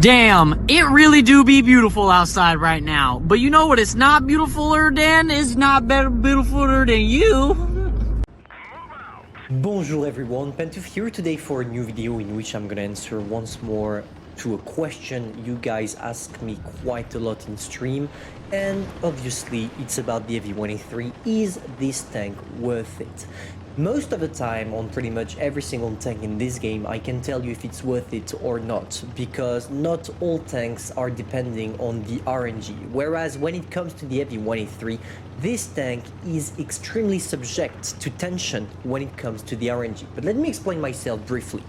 Damn, it really do be beautiful outside right now. But you know what it's not beautifuler than? It's not better beautifuler than you. Bonjour everyone, Pantoufleee here today for a new video in which I'm gonna answer once more to a question you guys ask me quite a lot in stream, and obviously it's about the AV183. Is this tank worth it? Most of the time on pretty much every single tank in this game I can tell you if it's worth it or not, because not all tanks are depending on the RNG, whereas when it comes to the AV183, this tank is extremely subject to tension when it comes to the RNG. But let me explain myself briefly.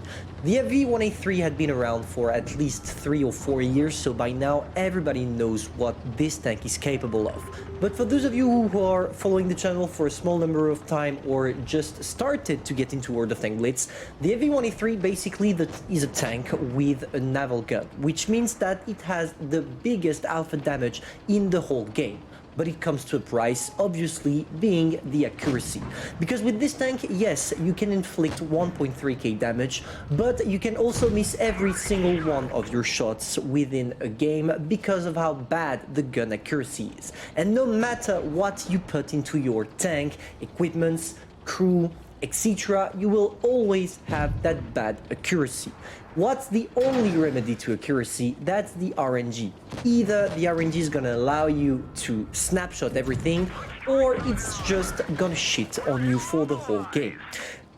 The AV183 had been around for at least 3 or 4 years, so by now everybody knows what this tank is capable of. But for those of you who are following the channel for a small number of time or just started to get into World of Tank Blitz, the AV183 basically is a tank with a naval gun, which means that it has the biggest alpha damage in the whole game. But it comes to a price, obviously being the accuracy. Because with this tank, yes, you can inflict 1.3k damage, but you can also miss every single one of your shots within a game because of how bad the gun accuracy is. And no matter what you put into your tank, equipments, crew, etc., you will always have that bad accuracy. What's the only remedy to accuracy? That's the RNG. Either the RNG is gonna allow you to snapshot everything, or it's just gonna shit on you for the whole game.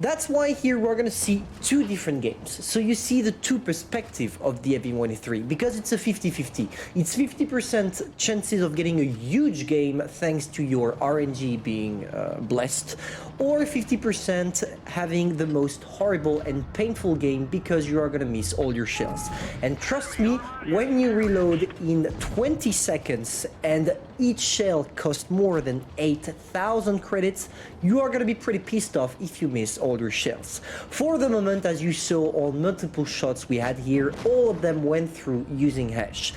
That's why here we're gonna see two different games. So you see the two perspectives of the AV183, because it's a 50-50. It's 50% chances of getting a huge game thanks to your RNG being blessed, or 50% having the most horrible and painful game because you are gonna miss all your shells. And trust me, when you reload in 20 seconds and each shell costs more than 8,000 credits, you are gonna be pretty pissed off if you miss all your shells. For the moment, as you saw on multiple shots we had here, all of them went through using hash.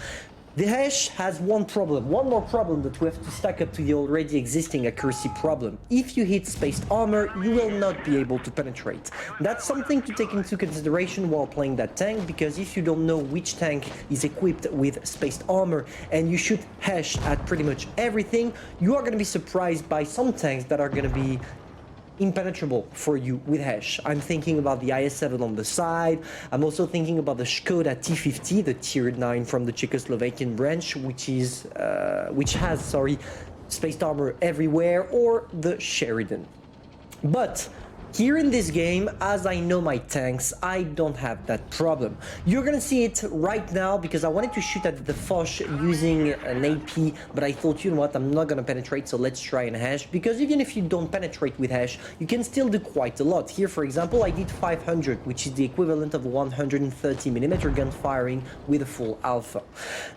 The hash has one more problem that we have to stack up to the already existing accuracy problem. If you hit spaced armor, you will not be able to penetrate. That's something to take into consideration while playing that tank, because if you don't know which tank is equipped with spaced armor and you shoot hash at pretty much everything, you are going to be surprised by some tanks that are going to be impenetrable for you with hash. I'm thinking about the IS-7 on the side. I'm also thinking about the Skoda T50, the tier 9 from the Czechoslovakian branch, which has spaced armor everywhere, or the Sheridan. But here in this game, as I know my tanks, I don't have that problem. You're gonna see it right now because I wanted to shoot at the Foch using an AP, but I thought, you know what, I'm not gonna penetrate, so let's try an hash, because even if you don't penetrate with hash, you can still do quite a lot. Here, for example, I did 500, which is the equivalent of 130mm gun firing with a full alpha.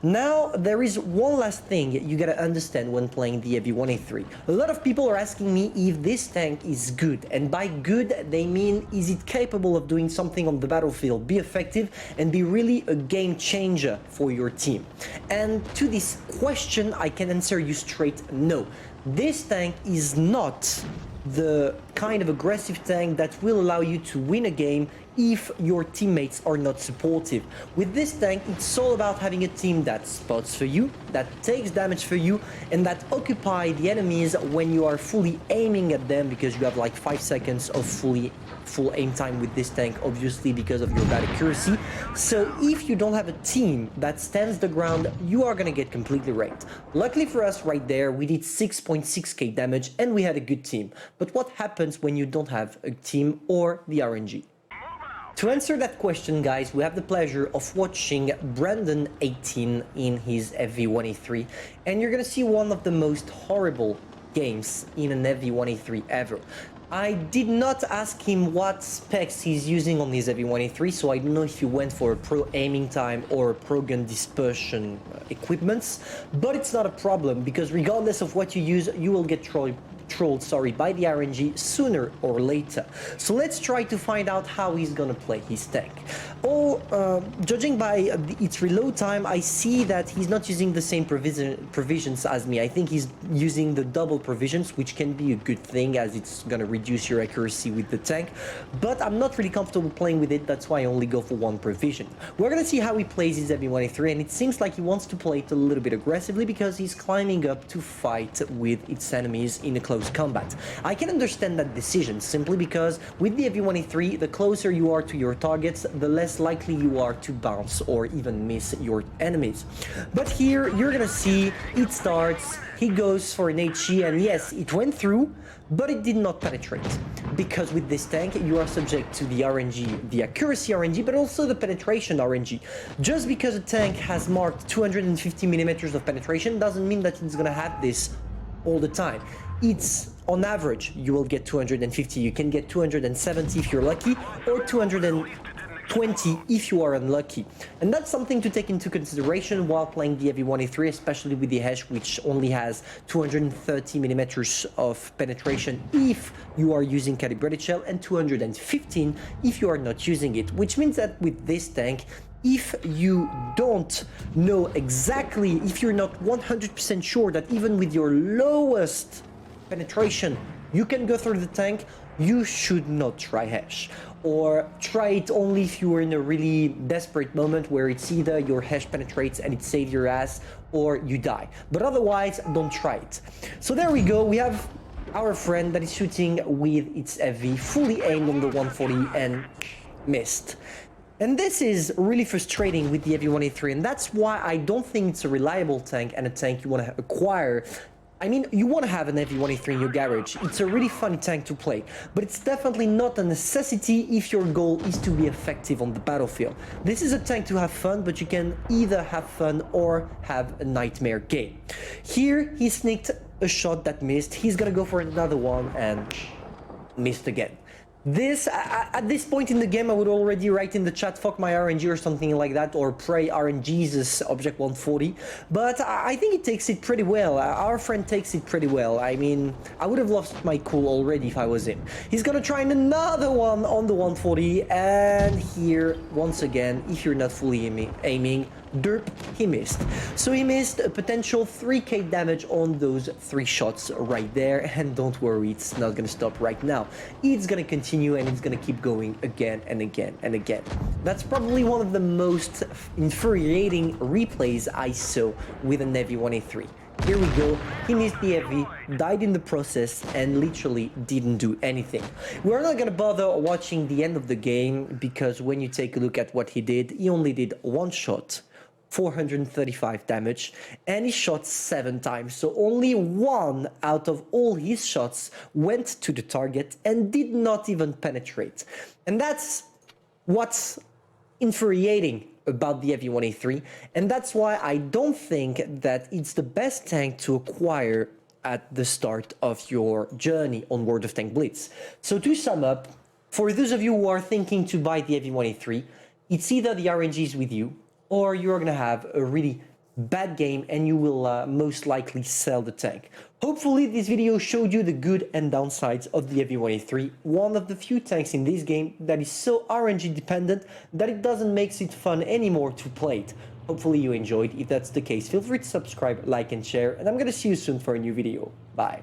Now, there is one last thing you gotta understand when playing the AV183. A lot of people are asking me if this tank is good, and by good, they mean, is it capable of doing something on the battlefield, be effective, and be really a game changer for your team? And to this question, I can answer you straight no. This tank is not the kind of aggressive tank that will allow you to win a game if your teammates are not supportive. With this tank, it's all about having a team that spots for you, that takes damage for you, and that occupy the enemies when you are fully aiming at them, because you have like 5 seconds of full aim time with this tank, obviously because of your bad accuracy. So if you don't have a team that stands the ground, you are gonna get completely wrecked. Luckily for us right there, we did 6.6k damage and we had a good team. But what happens when you don't have a team or the RNG? To answer that question, guys, we have the pleasure of watching Brandon 18 in his AV183, and you're gonna see one of the most horrible games in an AV183 ever. I did not ask him what specs he's using on his AV183, so I don't know if he went for a pro aiming time or a pro gun dispersion equipments, but it's not a problem, because regardless of what you use, you will get trolled, sorry, by the RNG sooner or later. So let's try to find out how he's gonna play his tank. Judging by its reload time, I see that he's not using the same provisions as me. I think he's using the double provisions, which can be a good thing as it's gonna reduce your accuracy with the tank, but I'm not really comfortable playing with it. That's why I only go for one provision. We're gonna see how he plays his heavy-183, and it seems like he wants to play it a little bit aggressively because he's climbing up to fight with its enemies in a close combat. I can understand that decision simply because with the heavy-183, the closer you are to your targets, the less likely you are to bounce or even miss your enemies. But here you're gonna see it starts, he goes for an HE, and yes, it went through, but it did not penetrate. Because with this tank, you are subject to the RNG, the accuracy RNG, but also the penetration RNG. Just because a tank has marked 250 millimeters of penetration doesn't mean that it's gonna have this all the time. It's on average, you will get 250, you can get 270 if you're lucky, or 220 if you are unlucky. And that's something to take into consideration while playing the heavy-183, especially with the Hesh, which only has 230 millimeters of penetration if you are using calibrated shell, and 215 if you are not using it, which means that with this tank, if you don't know exactly, if you're not 100% sure that even with your lowest penetration you can go through the tank, you should not try Hesh. Or try it only if you are in a really desperate moment where it's either your Hesh penetrates and it saves your ass, or you die. But otherwise, don't try it. So there we go, we have our friend that is shooting with its heavy, fully aimed on the 140 and missed. And this is really frustrating with the heavy-183, and that's why I don't think it's a reliable tank and a tank you want to acquire. I mean, you want to have an heavy-183 in your garage. It's a really fun tank to play, but it's definitely not a necessity if your goal is to be effective on the battlefield. This is a tank to have fun, but you can either have fun or have a nightmare game. Here, he sneaked a shot that missed. He's gonna go for another one and missed again. At this point in the game, I would already write in the chat, fuck my RNG or something like that, or pray RNGesus Object 140, but I think he takes it pretty well. Our friend takes it pretty well. I mean, I would have lost my cool already if I was him. He's gonna try another one on the 140, and here, once again, if you're not fully aiming, derp, he missed. So he missed a potential 3k damage on those 3 shots right there, and don't worry, it's not gonna stop right now. It's gonna continue and it's gonna keep going again and again and again. That's probably one of the most infuriating replays I saw with an heavy-183. Here we go, he missed the heavy, died in the process, and literally didn't do anything. We're not gonna bother watching the end of the game, because when you take a look at what he did, he only did 1 shot, 435 damage, and he shot 7 times, so only 1 out of all his shots went to the target and did not even penetrate. And that's what's infuriating about the heavy-183, and that's why I don't think that it's the best tank to acquire at the start of your journey on World of Tank Blitz. So to sum up, for those of you who are thinking to buy the heavy-183, it's either the RNG is with you, or you're gonna have a really bad game and you will most likely sell the tank. Hopefully this video showed you the good and downsides of the heavy-183, one of the few tanks in this game that is so RNG dependent that it doesn't make it fun anymore to play it. Hopefully you enjoyed. If that's the case, feel free to subscribe, like and share, and I'm gonna see you soon for a new video. Bye.